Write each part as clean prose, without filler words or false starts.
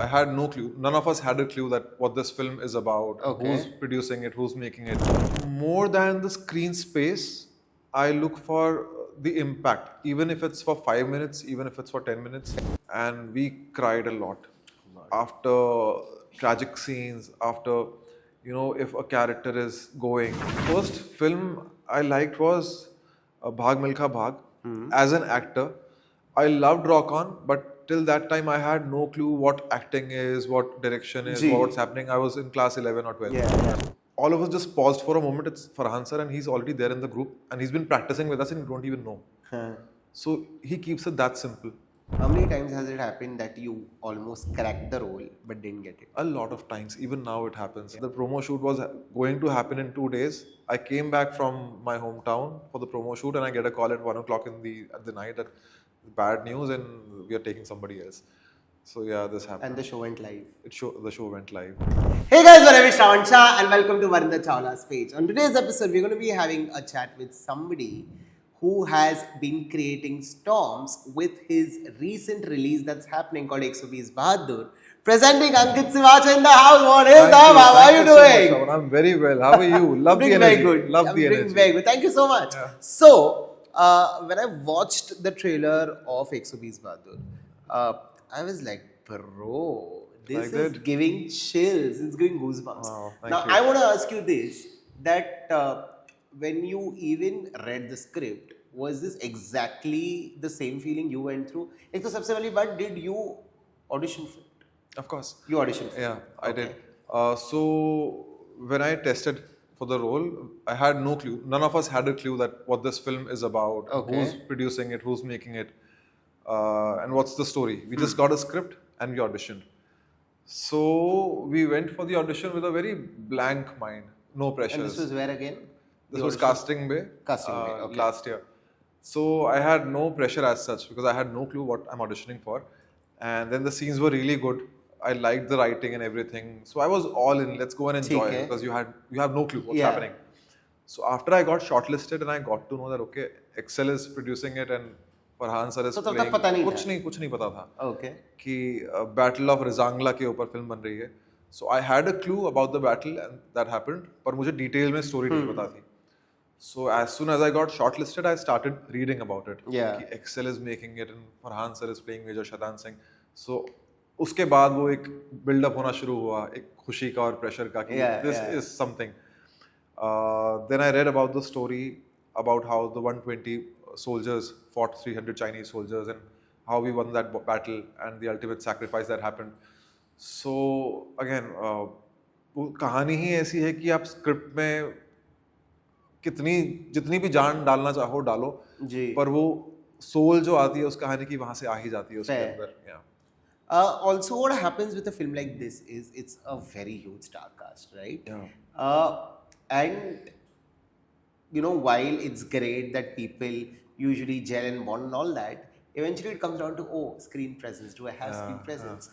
I had no clue. None of us had a clue that what this film is about, Okay. who's producing it, who's making it. More than the screen space, I look for the impact, even if it's for 5 minutes, even if it's for 10 minutes. And we cried a lot after tragic scenes, after, if a character is going. First film I liked was Bhag Milkha Bhag. As an actor, I loved Rock On, but till that time I had no clue what acting is, what direction is, Ji. what's happening. I was in class 11 or 12. Yeah. All of us just paused for a moment. It's Farhan sir, and he's already there in the group, and he's been practicing with us, and we don't even know. Huh. So he keeps it that simple. How many times has it happened that you almost cracked the role but didn't get it? A lot of times, even now it happens. The promo shoot was going to happen in 2 days. I came back from my hometown for the promo shoot, and I get a call at 1 o'clock in the night that bad news, and we are taking somebody else. So yeah, this happened. And the show went live. The show went live. Hey guys, my name is Shravan Shah and welcome to Varinder Chawla's page. On today's episode, we're going to be having a chat with somebody who has been creating storms with his recent release that's happening called 120 Bahadur. Presenting Ankit Siwach in the house. What is up? How are you doing? So much, I'm very well. How are you? Love the energy. Very good. Love I'm the doing energy. very good. Thank you so much. Yeah. So, when I watched the trailer of 120 Bahadur, I was like, bro, this Like is that? giving chills. It's giving goosebumps. Wow, thank Now, you. I want to ask you this, that when you even read the script, was this exactly the same feeling you went through? Ek to sabse wali baat, did you audition for it? Of course. You auditioned for it? Yeah, I Okay. did. So when I tested for the role, I had no clue. None of us had a clue that what this film is about, Okay. who's producing it, who's making it, and what's the story. We just got a script and we auditioned. So we went for the audition with a very blank mind, no And pressures. this was where again? This The was audition? Casting Bay, Casting Bay, okay. last year. So I had no pressure as such because I had no clue what I'm auditioning for. And then the scenes were really good. I liked the writing and everything. So I was all in. Let's go and enjoy Okay. it because you have no clue what's Yeah. happening. So after I got shortlisted and I got to know that okay, Excel is producing it and Farhan sir is So तब तक playing. पता नहीं कुछ नहीं पता था Okay. कि battle of Rezang La के ऊपर फिल्म बन रही है. So I had a clue about the battle and that happened, पर मुझे डिटेल में स्टोरी नहीं पता थी. So as soon as I got shortlisted, I started reading about it. Yeah. कि Excel is making it and Farhan sir is playing Major Shaitan Singh. So उसके बाद वो एक build up होना शुरू हुआ एक खुशी का और प्रेशर का कि Yeah, this yeah. is something. Then I read about the story about how the 120 soldiers fought 300 Chinese soldiers and how we won that battle and the ultimate sacrifice that happened. So again, वो कहानी ही ऐसी है कि आप script में जितनी भी जान डालना चाहो डालो जी. पर वो सोल जो आती है उस कहानी की वहां से आ ही जाती है उसके Fair. अंदर. Yeah. Also, what happens with a film like this is it's a very huge star cast, right? Yeah. And you know, while it's great that people usually gel and bond and all that, eventually it comes down to screen presence. Do I have Yeah, screen presence?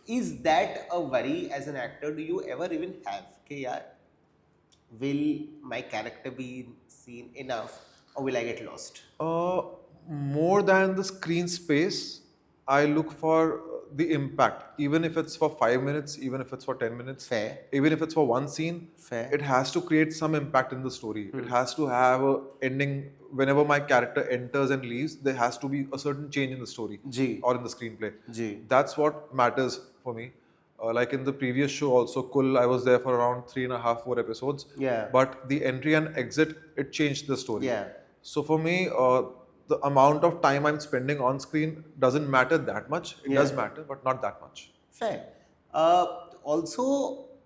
Is that a worry as an actor? Do you ever even have? Okay, yeah. Will my character be seen enough, or will I get lost? More than the screen space, I look for the impact. Even if it's for 5 minutes, even if it's for 10 minutes, Fair. even if it's for one scene, Fair. it has to create some impact in the story. It has to have a ending. Whenever my character enters and leaves, there has to be a certain change in the story Ji. or in the screenplay. Ji. That's what matters for me. Like in the previous show also, Kul, I was there for around 3.5, 4 episodes. Yeah. But the entry and exit, it changed the story. Yeah. So for me, the amount of time I'm spending on screen doesn't matter that much. It Yeah. does matter, but not that much. Fair. Also,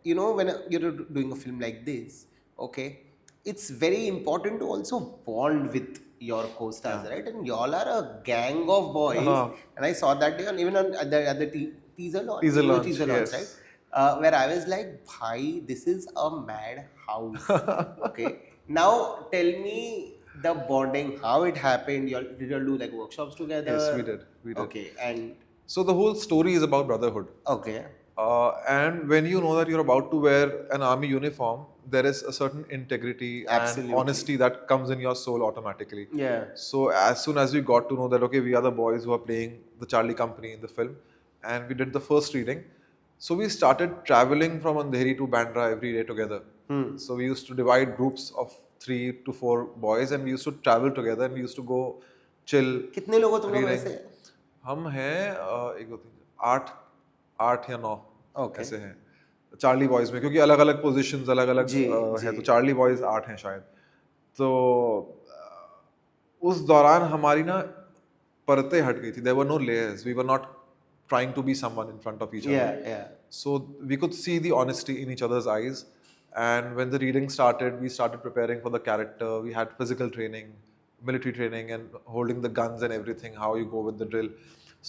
you know, when you're doing a film like this, okay, it's very important to also bond with your co-stars, right? And y'all are a gang of boys, and I saw that day on even on the teaser launch, Teaser you know, launch, yes. right? Where I was like, "Bhai, this is a mad house." Okay, now tell me the bonding, how it happened. Did you do like workshops together? Yes, we did. Okay, and So the whole story is about brotherhood. okay, And when you know that you're about to wear an army uniform, there is a certain integrity Absolutely. and honesty that comes in your soul automatically. yeah, So as soon as we got to know that okay, we are the boys who are playing the Charlie Company in the film, and we did the first reading, So we started traveling from Andheri to Bandra every day together. So we used to divide groups of 3 to 4 boys and we used to travel together and we used to go chill. कितने लोग हो तुम लोग reading. वैसे? हम हैं 8 या 9 Okay. ऐसे हैं चार्ली बॉयज में, क्योंकि अलग अलग पोजीशंस अलग अलग है, तो चार्ली बॉयज 8 हैं शायद. तो उस दौरान हमारी ना परतें हट गई थी. There were no layers. We were not trying to be someone in front of each other. Yeah. So we could see the honesty in each other's eyes. And when the reading started, we started preparing for the character. We had physical training, military training, and holding the guns and everything, how you go with the drill.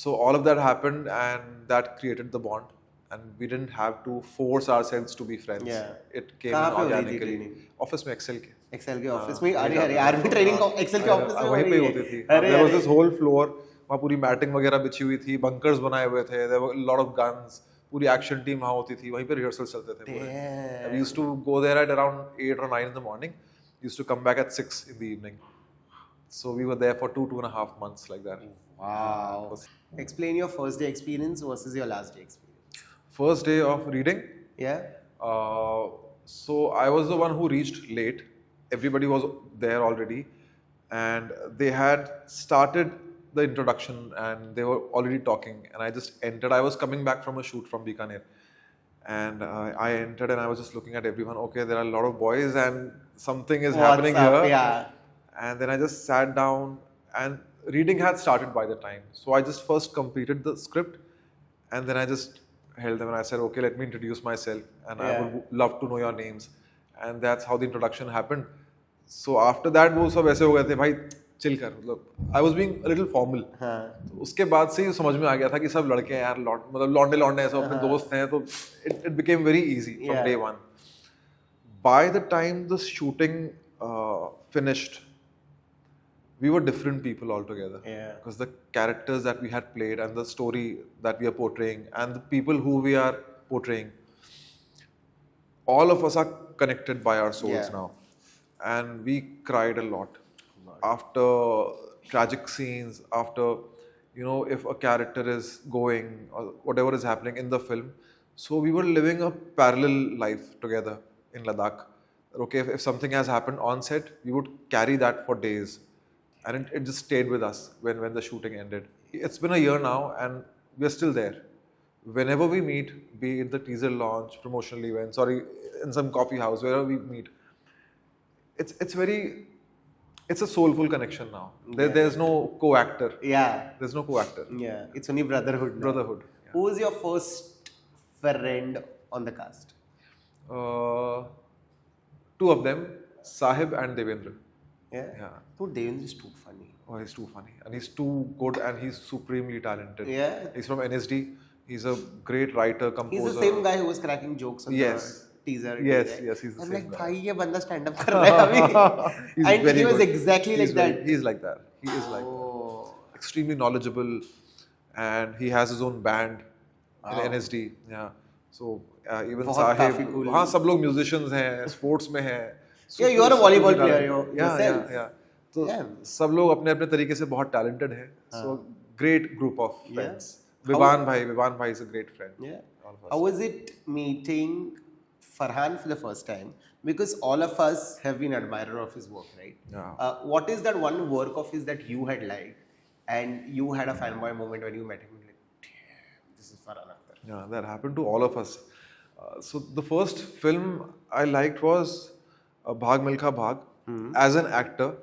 So all of that happened, and that created the bond. And we didn't have to force ourselves to be friends. Yeah. It came कहाँ पे हो रही थी organically. training? Office में Excel के. Excel के office में. अरे आर्मी ट्रेनिंग एक्सेल के ऑफिस में हो वहीं पे रही ही है. होती थी. अरे There was this whole floor. वहाँ पूरी मैटिंग वगैरह बिछी हुई थी, बंकर्स बनाए हुए थे, there were a lot of guns, पूरी एक्शन टीम वहाँ होती थी, वहीं पे रिहर्सल चलते थे पूरे. We used to go there at around 8 or 9 in the morning. We used to come back at 6 in the evening. So we were there for 2.5 months like that. Wow. Explain your first day experience versus your last day experience. First day of reading. Yeah. So I was the one who reached late. Everybody was there already, and they had started the introduction and they were already talking, and I just entered. I was coming back from a shoot from Bikaner, and I entered and I was just looking at everyone. Okay, there are a lot of boys and something is happening here. Yeah. And then I just sat down and reading had started by the time. So I just first completed the script and then I just held them and I said, okay, let me introduce myself and I would love to know your names. And that's how the introduction happened. So after that वो सब ऐसे हो गए थे, भाई chill कर, मतलब I was being a little formal. उसके बाद से ही समझ में आ गया था कि सब लड़के हैं यार, मतलब लौंडे हैं, सब अपने दोस्त हैं, तो it became very easy from day one. By the time the shooting finished, we were different people altogether. Because the characters that we had played and the story that we are portraying and the people who we are portraying, all of us are connected by our souls now. And we cried a lot. After tragic scenes, after, you know, if a character is going or whatever is happening in the film. So we were living a parallel life together in Ladakh. Okay, if something has happened on set, we would carry that for days. And it just stayed with us when the shooting ended. It's been a year now and we're still there. Whenever we meet, be it the teaser launch, promotional events, or in some coffee house, wherever we meet, it's a soulful connection now. There's no co-actor. Yeah. There's no co-actor. Yeah. It's only brotherhood now. Brotherhood. Yeah. Who is your first friend on the cast? Two of them, Sahib and Devendra. Yeah. So Devendra is too funny. Oh, he's too funny. And he's too good and he's supremely talented. Yeah. He's from NSD. He's a great writer, composer. He's the same guy who was cracking jokes on the teaser. Yes, he's the I'm same like, guy. bhai, ye banda stand up kar raha hai abhi. He's And very he was good. exactly He's like that. He's like that. He is like that. Extremely knowledgeable, and he has his own band in NSD. Yeah. So even Sahib, cool. हाँ सब लोग musicians हैं, sports में हैं. Yeah, you are a volleyball player yourself. Yeah. तो सब लोग अपने अपने तरीके से बहुत talented हैं. So great group of friends. Vivan bhai is a great friend. Yeah. How was it meeting Farhan for the first time? Because all of us have been admirer of his work, right? Yeah. What is that one work of his that you had liked and you had a fanboy moment when you met him? Like, damn, this is Farhan Akhtar. Yeah, that happened to all of us. So the first film I liked was Bhag Milkha Bhag. As an actor,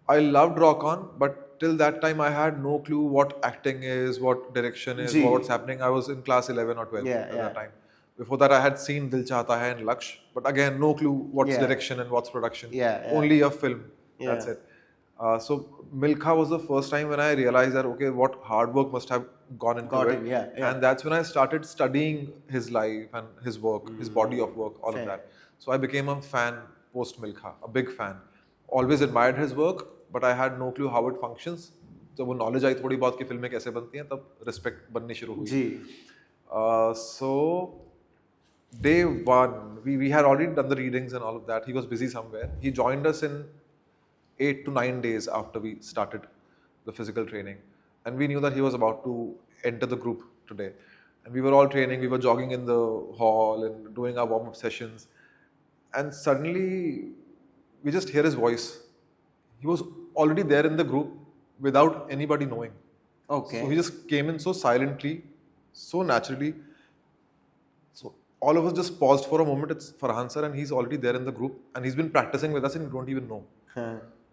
I loved Rock On, but till that time I had no clue what acting is, what direction is, what's happening. I was in class 11 or 12 at that time. Before that I had seen Dil Chahta Hai and Laksh, but again no clue what's direction and what's production. Only a film. That's it. So Milkha was the first time when I realized that okay, what hard work must have gone into it. And that's when I started studying his life and his work, his body of work, all of that. So I became a fan post Milkha, a big fan. Always admired his work, but I had no clue how it functions. जब वो knowledge आई थोड़ी बहुत कि फिल्में कैसे बनती हैं, तब respect बननी शुरू हुई. So day one, we had already done the readings and all of that. He was busy somewhere. He joined us in 8 to 9 days after we started the physical training, and we knew that he was about to enter the group today. and we were all training. We were jogging in the hall and doing our warm-up sessions, and suddenly we just hear his voice. He was already there in the group without anybody knowing. Okay. So he just came in so silently, so naturally. So all of us just paused for a moment. It's Farhan sir, and he's already there in the group, and he's been practicing with us, and we don't even know.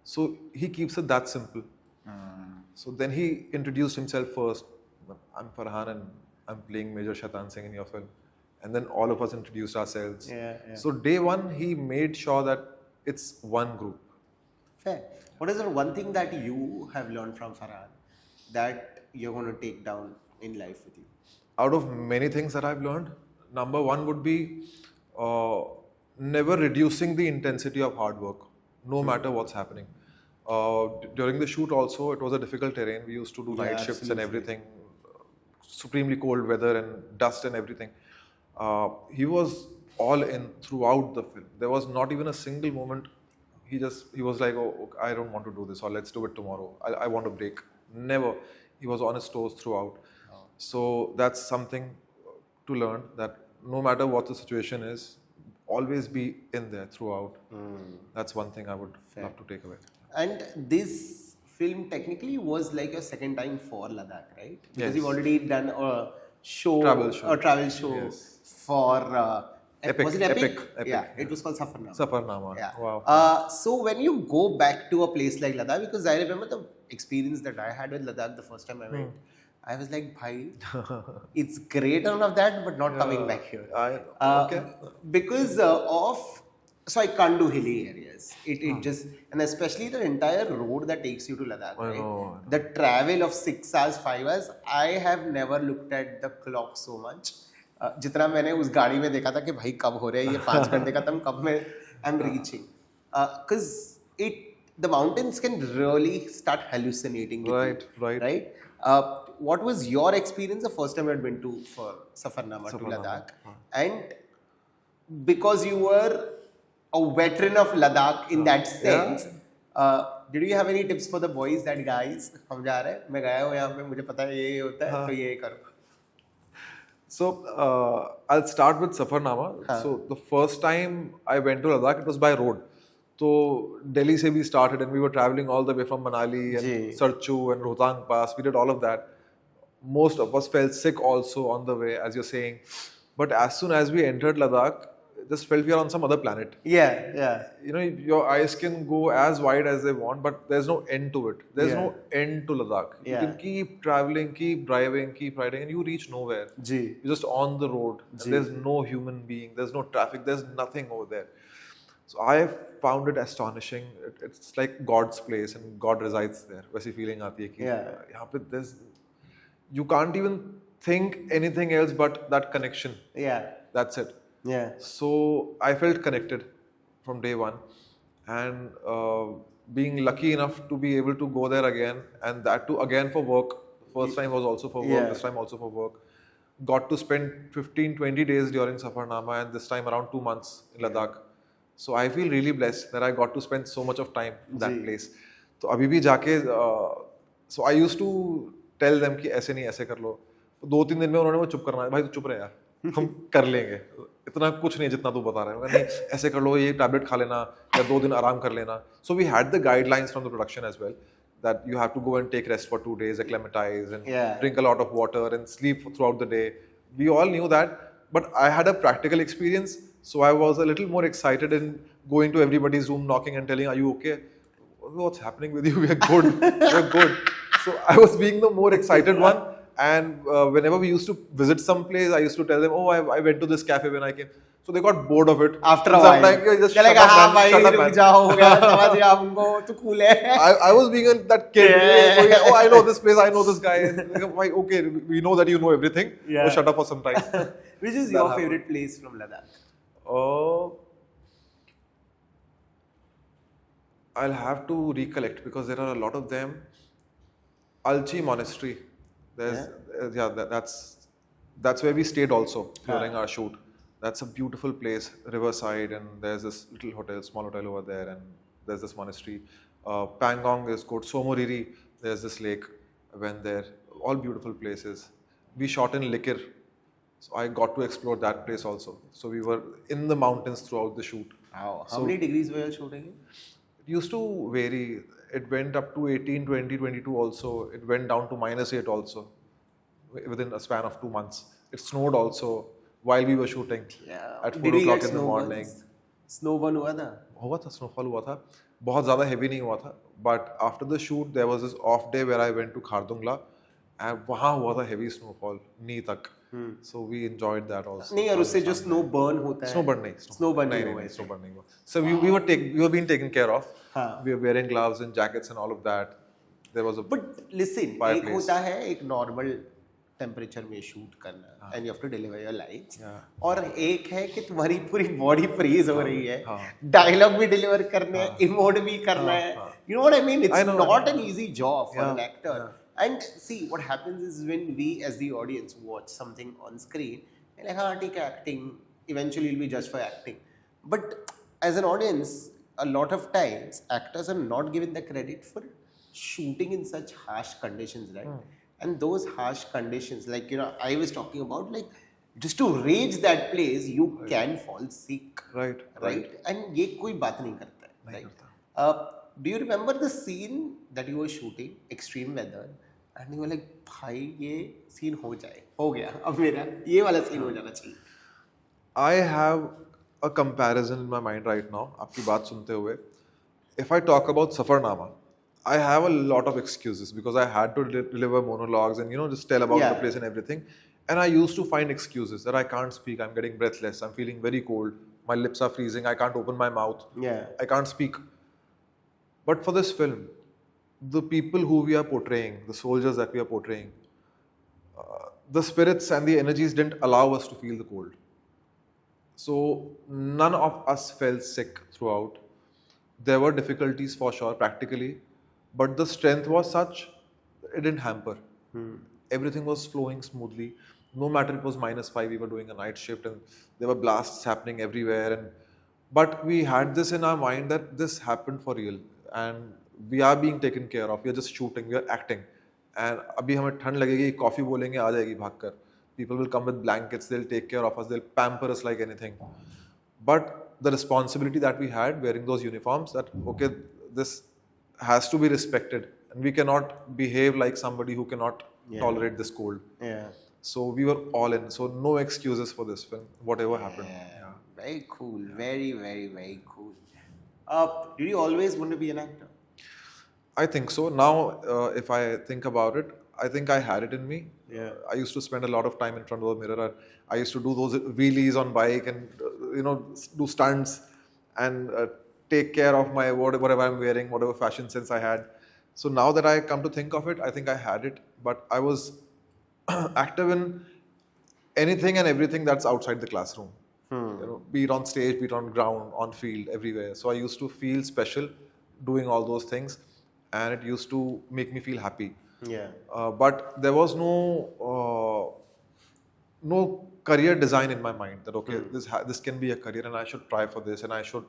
So he keeps it that simple. So then he introduced himself first. I'm Farhan, and I'm playing Major Shaitan Singh in your film. And then all of us introduced ourselves. So day one, he made sure that it's one group. Fair. What is the one thing that you have learned from Farhan that you're going to take down in life with you? Out of many things that I've learned, number one would be never reducing the intensity of hard work, no matter what's happening. During the shoot also, it was a difficult terrain. We used to do night shifts and everything, supremely cold weather and dust and everything. He was all in throughout the film. There was not even a single moment he was like, oh, I don't want to do this, or let's do it tomorrow. I want a break. Never. He was on his toes throughout. So that's something to learn, that no matter what the situation is, always be in there throughout. That's one thing I would love to take away. And this film technically was like your second time for Ladakh, right? Because Yes. you've already done a show, Travel show. Yes. For Epic. Was it Epic? Epic. Yeah, it was called Safarnama. Safarnama. Yeah. Wow. So when you go back to a place like Ladakh, because I remember the experience that I had with Ladakh the first time I went, I was like, bhai, it's great and all of that, but not coming back here. Okay. Because so I can't do hilly areas. It just, and especially the entire road that takes you to Ladakh, I right? know. The travel of 6 hours, 5 hours, I have never looked at the clock so much. जितना मैंने उस गाड़ी में देखा था कि भाई कब हो रहा है ये 5 घंटे खत्म कब मैं I'm reaching. Because the mountains can really start hallucinating with you. Right. What was your experience the first time you had been to for Safarnama to Ladakh? And because you were a veteran of Ladakh in that sense, did you have any tips for the boys that guys हम जा रहे हैं मैं गया हूँ यहाँ पे मुझे पता है ये होता है तो ये करो. So I'll start with Safarnama. So the first time I went to Ladakh, it was by road. So Delhi se we started, and we were traveling all the way from Manali and Sarchu and Rohtang Pass. We did all of that. Most of us felt sick also on the way, as you're saying. But as soon as we entered Ladakh, it just felt we are on some other planet. Yeah. You know, your eyes can go as wide as they want, but there's no end to it. There's no end to Ladakh. You can keep traveling, keep driving, keep riding, and you reach nowhere. You're just on the road. And there's no human being. There's no traffic. There's nothing over there. So I found it astonishing. It's like God's place, and God resides there. वैसी feeling आती है कि यहाँ पे there's, you can't even think anything else but that connection. That's it. So I felt connected from day one, and being lucky enough to be able to go there again, and that too again for work. First time was also for work, this time also for work. Got to spend 15-20 days during Safarnama, and this time around 2 months in Ladakh. So I feel really blessed that I got to spend so much of time in that place. So अभी भी जाके, so I used to tell them कि ऐसे नहीं ऐसे कर लो. 2-3 दिन में उन्होंने वो चुप करना है, भाई तू चुप रहे यार, हम कर लेंगे. इतना कुछ नहीं जितना तू बता रहा है. नहीं ऐसे कर लो, ये टैबलेट खा लेना या 2 दिन आराम कर लेना. So we had the guidelines from the production as well, that you have to go and take rest for 2 days, acclimatize, and drink a lot of water and sleep throughout the day. We all knew that, but I had a practical experience, so I was a little more excited in going to everybody's room, knocking and telling, "Are you okay? What's happening with you? We are good. We are good." So I was being the more excited one, and whenever we used to visit some place, I used to tell them, "Oh, I went to this cafe when I came." So they got bored of it. After a while, just they're like, shut up, man. "हाँ Shut up, भाई, man." रुक जाओ, हो गया, समझ गया हमको, तू cool है. I was being that kid. Going, oh, I know this place. I know this guy. And like, okay, we know that you know everything. So shut up for some time. Which is your favorite place from Ladakh? I'll have to recollect because there are a lot of them. Alchi Monastery. There's that's where we stayed also during our shoot. That's a beautiful place, riverside, and there's this little hotel, small hotel over there, and there's this monastery. Pangong is good. Somoriri, there's this lake. I went there. All beautiful places. We shot in Likir, So I got to explore that place also. So we were in the mountains throughout the shoot. Wow. How many degrees were you shooting in? It used to vary. It went up to 18, 20, 22 also. It went down to -8 also within a span of 2 months. It snowed also while we were shooting Yeah. at 4 Did you o'clock get in the morning. snowburn हुआ था? हुआ था, snowfall हुआ था. बहुत ज़्यादा heavy नहीं हुआ था. But after the shoot, there was this off day where I went to Khardungla and वहाँ हुआ था heavy snowfall, knee तक. So we enjoyed that also. नहीं और उससे जो स्नो बर्न होता है Snowburn नहीं. Snowburn नहीं, नहीं नहीं, हुआ snowburn नहीं हुआ. So we were being taken care of. हाँ. We were wearing gloves and jackets and all of that. There was a but listen एक fireplace. होता है एक नॉर्मल टेम्परेचर में शूट करना and you have to deliver your lines और एक है कि तुम्हारी पूरी बॉडी फ्रीज हो रही है डायलॉग भी डिलीवर करना है इमोट भी करना है you know what I mean it's not an easy job for an actor and see what happens is when we as the audience watch something on screen like हाँ ठीक है acting eventually will be judged for acting but as an audience a lot of times actors are not given the credit for shooting in such harsh conditions, right? And those harsh conditions, like you know, I was talking about, like just to reach that place, you can fall sick, right. And ये कोई बात नहीं करता है, right? Do you remember the scene that you were shooting, extreme weather, and you were like, भाई ये scene हो जाए, हो गया, अब मेरा ये वाला scene हो जाना चाहिए. I have a comparison in my mind right now. आपकी बात सुनते हुए, if I talk about Safarnama, I have a lot of excuses because I had to deliver monologues and you know just tell about the place and everything. And I used to find excuses that I can't speak. I'm getting breathless. I'm feeling very cold. My lips are freezing. I can't open my mouth. I can't speak. But for this film, the people who we are portraying, the soldiers that we are portraying, the spirits and the energies didn't allow us to feel the cold. So none of us felt sick throughout. There were difficulties for sure, practically, but the strength was such it didn't hamper. Everything was flowing smoothly. No matter it was -5, we were doing a night shift and there were blasts happening everywhere. But we had this in our mind that this happened for real and we are being taken care of. We are just shooting, we are acting. And अभी हमें ठंड लगेगी, coffee बोलेंगे आ जाएगी भागकर. People will come with blankets, they'll take care of us, they'll pamper us like anything. But the responsibility that we had wearing those uniforms, that okay, this has to be respected and we cannot behave like somebody who cannot tolerate this cold. So we were all in. So no excuses for this film, whatever happened. Very cool. Very, very, very cool. Did you always want to be an actor? I think so. Now, if I think about it, I think I had it in me. I used to spend a lot of time in front of the mirror. I used to do those wheelies on bike and you know do stunts and take care of my whatever I'm wearing, whatever fashion sense I had. So now that I come to think of it, I think I had it, but I was active in anything and everything that's outside the classroom. You know, be it on stage, be it on ground, on field, everywhere. So I used to feel special doing all those things, and it used to make me feel happy. But there was no career design in my mind that okay, this can be a career and I should try for this and I should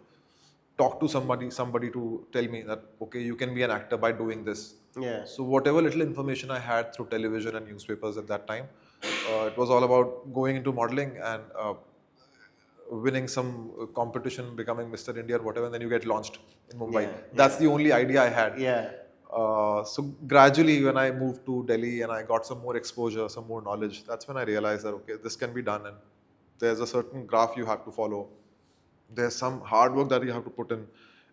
talk to somebody to tell me that okay, you can be an actor by doing this. So whatever little information I had through television and newspapers at that time, it was all about going into modeling and winning some competition, becoming Mr. India or whatever, and then you get launched in Mumbai. That's the only idea I had. So gradually when I moved to Delhi and I got some more exposure, some more knowledge, that's when I realized that okay, this can be done and there's a certain graph you have to follow. There's some hard work that you have to put in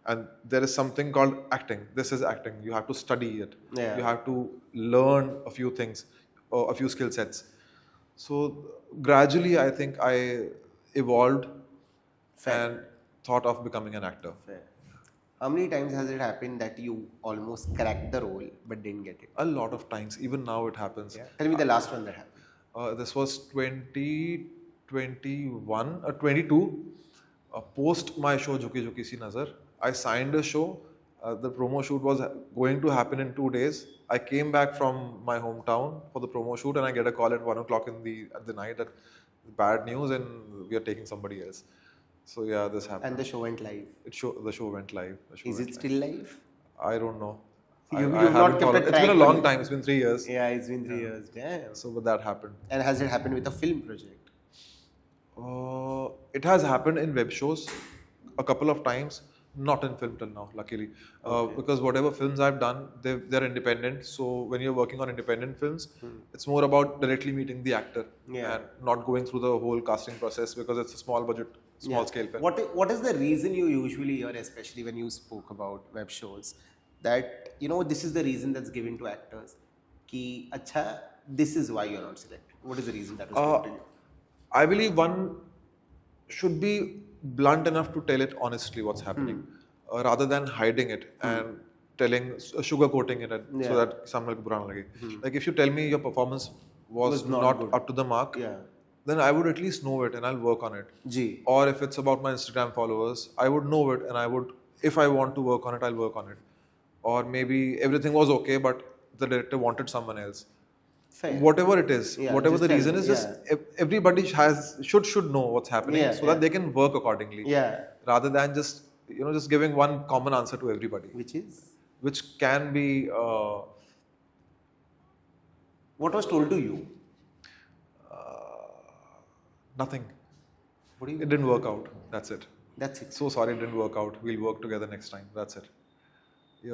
and there is something called acting. This is acting. You have to study it. You have to learn a few things, a few skill sets. So gradually I think I evolved and thought of becoming an actor. How many times has it happened that you almost cracked the role but didn't get it? A lot of times. Even now it happens. Tell me the last one that happened. This was 2021 or 22. Post my show Jhuki Jhuki Si Nazar, I signed a show. The promo shoot was going to happen in 2 days. I came back from my hometown for the promo shoot and I get a call at 1 o'clock in the night that bad news and we are taking somebody else. So yeah, this happened. And the show went live. The show went live. Is it still live? I don't know. You've I not kept a It's track been a long on it. time. It's been 3 years. Yeah, it's been 3 years. Damn. So but that happened. And has it happened with a film project? it has happened in web shows a couple of times, not in film till now, luckily. Because whatever films I've done, they're independent. So when you're working on independent films, it's more about directly meeting the actor and not going through the whole casting process because it's a small budget, small scale film. What is the reason you usually hear, especially when you spoke about web shows, that this is the reason that's given to actors? Ki acha, this is why you're not selected. What is the reason that was given to you? I believe one should be blunt enough to tell it honestly what's happening, rather than hiding it and sugarcoating it so that someone will burana lage. Like if you tell me your performance was not up to the mark, then I would at least know it and I'll work on it. Or if it's about my Instagram followers, I would know it and I would, if I want to work on it, I'll work on it. Or maybe everything was okay, but the director wanted someone else. Fair. Whatever it is, whatever the reason is, just everybody should know what's happening so that they can work accordingly. Rather than just just giving one common answer to everybody, which can be what was told to you? Nothing. What do you It didn't work out. That's it. That's it. So sorry, it didn't work out. We'll work together next time. That's it.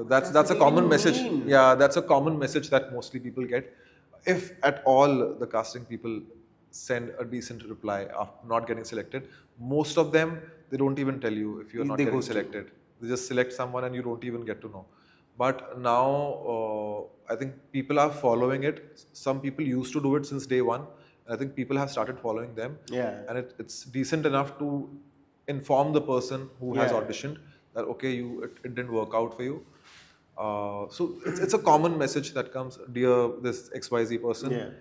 That's a really common message. mean. Yeah, that's a common message that mostly people get. If at all the casting people send a decent reply after not getting selected, most of them, they don't even tell you if you're not getting selected. They just select someone and you don't even get to know. But now I think people are following it. Some people used to do it since day one. I think people have started following them. And it's decent enough to inform the person who has auditioned that okay, it didn't work out for you. So it's a common message that comes, dear this XYZ person,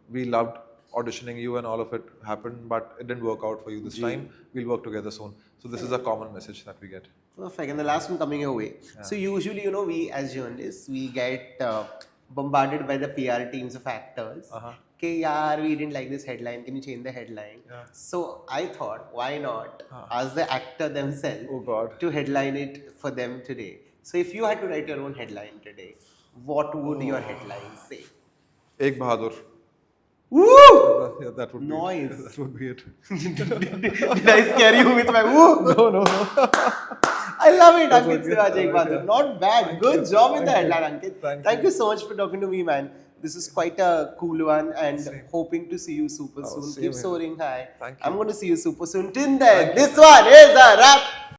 we loved auditioning you and all of it happened, but it didn't work out for you this time. We'll work together soon. So this is a common message that we get. Perfect. And the last one coming your way. So usually, we as journalists, we get bombarded by the PR teams of actors. Okay, yaar, we didn't like this headline. Can you change the headline? So I thought, why not ask the actor themselves to headline it for them today? So if you had to write your own headline today, what would your headline say? Ek Bahadur. Woo! Yeah, that would Noise. be it. That would be it. Did I scare you with my woo? No. I love it, Ankit Siwach, Ek Bahadur. Not bad. Good job with the headline, Ankit. Thank you so much for talking to me, man. This is quite a cool one and hoping to see you super soon. Keep soaring high. Thank you. I'm going to see you super soon. Till then, this one is a wrap.